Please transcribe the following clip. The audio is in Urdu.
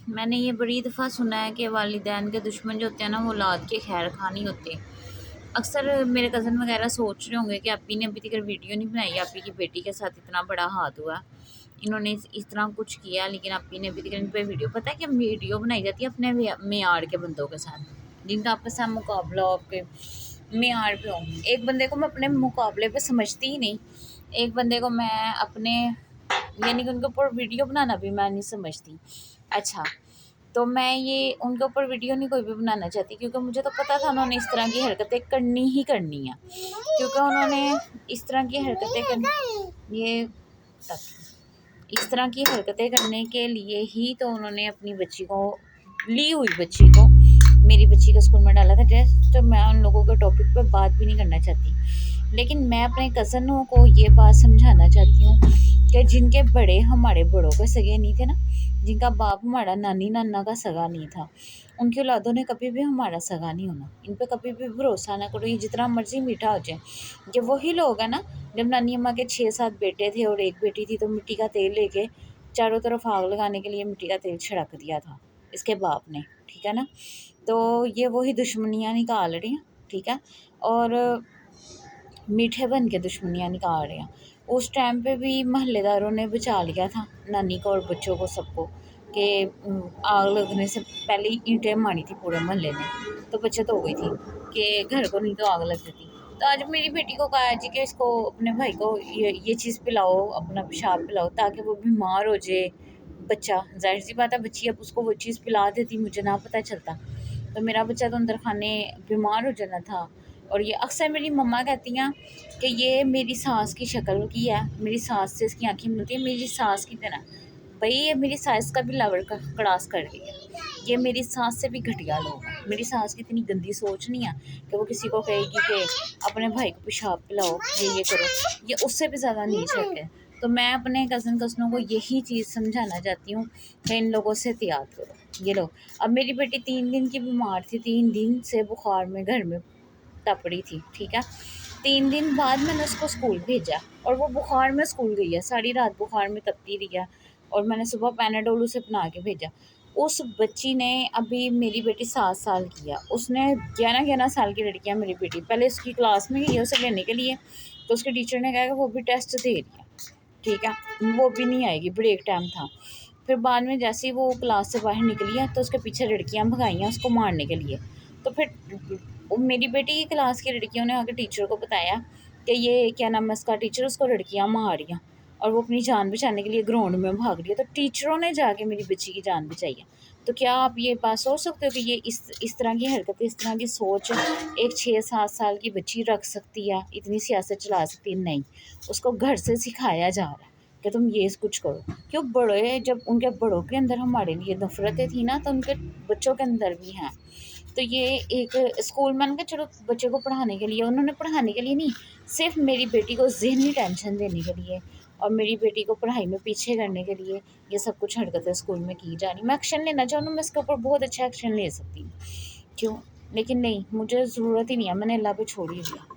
میں نے یہ بڑی دفعہ سنا ہے کہ والدین کے دشمن جو ہوتے ہیں نا وہ اولاد کے خیر خواہ نہیں ہوتے۔ اکثر میرے کزن وغیرہ سوچ رہے ہوں گے کہ اپی نے ابھی تک ویڈیو نہیں بنائی، اپی کی بیٹی کے ساتھ اتنا بڑا ہاتھ ہوا، انہوں نے اس طرح کچھ کیا، لیکن اپی نے ابھی تک ان پہ ویڈیو، پتہ ہے کہ ویڈیو بنائی جاتی ہے اپنے معیار کے بندوں کے ساتھ، جن کا آپس میں مقابلہ ہو، آپ کے معیار پہ ہو۔ ایک بندے کو میں اپنے مقابلے پہ سمجھتی ہی نہیں، ایک بندے کو میں اپنے یعنی کہ ان کے اوپر ویڈیو بنانا بھی میں نہیں سمجھتی۔ اچھا، تو میں یہ ان کے اوپر ویڈیو نہیں کوئی بھی بنانا چاہتی، کیونکہ مجھے تو پتہ تھا انہوں نے اس طرح کی حرکتیں کرنی ہی کرنی ہیں، کیونکہ انہوں نے اس طرح کی حرکتیں اس طرح کی حرکتیں کرنے کے لیے ہی تو انہوں نے اپنی بچی کو، لی ہوئی بچی کو، میری بچی کو اسکول میں ڈالا تھا۔ جسٹ میں ان لوگوں کے ٹاپک پہ بات بھی نہیں کرنا چاہتی، لیکن میں اپنے کزنوں کو یہ بات سمجھانا چاہتی ہوں کہ جن کے بڑے ہمارے بڑوں کے سگے نہیں تھے نا، جن کا باپ ہمارا نانی نانا کا سگا نہیں تھا، ان کی اولادوں نے کبھی بھی ہمارا سگا نہیں ہونا، ان پہ کبھی بھی بھروسہ نہ کرو، یہ جتنا مرضی میٹھا ہو جائے۔ یہ وہی لوگ ہیں نا، جب نانی اماں کے 6-7 بیٹے تھے اور ایک بیٹی تھی تو مٹی کا تیل لے کے چاروں طرف آگ لگانے کے لیے مٹی کا تیل چھڑک دیا تھا اس کے باپ نے، ٹھیک ہے نا۔ تو یہ وہی دشمنیاں نکال رہی ہیں، ٹھیک ہے، اور میٹھے بن کے دشمنیاں نکال رہے ہیں۔ اس ٹائم پہ بھی محلے داروں نے بچا لیا تھا نانی کو اور بچوں کو، سب کو، کہ آگ لگنے سے پہلے ہی اینٹیں ماری تھی پورے محلے نے، تو بچت ہو گئی تھی کہ گھر کو نہیں تو آگ لگ جاتی۔ تو آج میری بیٹی کو کہا جی کہ اس کو اپنے بھائی کو یہ چیز پلاؤ، اپنا پیشاب پلاؤ تاکہ وہ بیمار ہو جائے بچہ، ظاہر سی بات ہے بچی، اب اس کو وہ چیز پلا دیتی، مجھے نہ پتہ چلتا، تو میرا بچہ تو اندر کھانے بیمار ہو جانا تھا۔ اور یہ اکثر میری مما کہتی ہیں کہ یہ میری ساس کی شکل کی ہے، میری ساس سے اس کی آنکھیں ملتی ہیں، میری ساس کی طرح۔ بھائی یہ میری ساس کا بھی لیول کراس کر رہی ہے، یہ میری ساس سے بھی گھٹیا لوگ ہیں، میری ساس کی اتنی گندی سوچ نہیں ہے کہ وہ کسی کو کہے گی کہ اپنے بھائی کو پیشاب پلاؤ، یہ کرو، یہ اس سے بھی زیادہ نیچ رکھے۔ تو میں اپنے کزنوں کو یہی چیز سمجھانا چاہتی ہوں کہ ان لوگوں سے احتیاط کرو۔ یہ لوگ، اب میری بیٹی 3 دن کی بیمار تھی، 3 دن سے بخار میں گھر میں تپڑی تھی، ٹھیک ہے، 3 دن بعد میں نے اس کو اسکول بھیجا اور وہ بخار میں اسکول گئی ہے، ساری رات بخار میں تپتی رہی ہے، اور میں نے صبح پیناڈول اسے بنا کے بھیجا۔ اس بچی نے، ابھی میری بیٹی 7 سال کی ہے، اس نے 11 سال کی لڑکی ہے میری بیٹی، پہلے اس کی کلاس میں گئی ہے اسے لینے کے لیے، تو اس کے ٹیچر نے کہا کہ وہ بھی ٹیسٹ دے رہی ہے، ٹھیک ہے، وہ بھی نہیں آئے گی، بریک ٹائم تھا۔ پھر بعد میں جیسے ہی وہ کلاس سے باہر نکلی ہے تو اس کے پیچھے لڑکیاں بھگائی ہیں اس کو مارنے کے لیے، تو پھر میری بیٹی کی کلاس کی لڑکیوں نے آ کے ٹیچر کو بتایا کہ یہ کیا نام ہے اس کا، ٹیچر اس کو لڑکیاں مار رہی ہیں، اور وہ اپنی جان بچانے کے لیے گراؤنڈ میں بھاگ رہی ہے، تو ٹیچروں نے جا کے میری بچی کی جان بچائی ہے۔ تو کیا آپ یہ بات سوچ سکتے ہو کہ یہ اس طرح کی حرکت، اس طرح کی سوچ ایک 6-7 سال کی بچی رکھ سکتی ہے، اتنی سیاست چلا سکتی ہے؟ نہیں، اس کو گھر سے سکھایا جا رہا ہے کہ تم یہ کچھ کرو، کیوں بڑے، جب ان کے بڑوں کے اندر ہمارے لیے نفرتیں تھیں نا، تو ان کے بچوں کے اندر بھی ہیں۔ تو یہ ایک اسکول میں نے کہا چلو بچے کو پڑھانے کے لیے، انہوں نے پڑھانے کے لیے نہیں، صرف میری بیٹی کو ذہنی ٹینشن دینے کے لیے اور میری بیٹی کو پڑھائی میں پیچھے کرنے کے لیے یہ سب کچھ حرکتیں اسکول میں کی جا رہی۔ میں ایکشن لینا چاہوں میں اس کے اوپر بہت اچھا ایکشن لے سکتی ہوں، کیوں، لیکن نہیں، مجھے ضرورت ہی نہیں ہے، میں نے اللہ پہ چھوڑ ہی دیا۔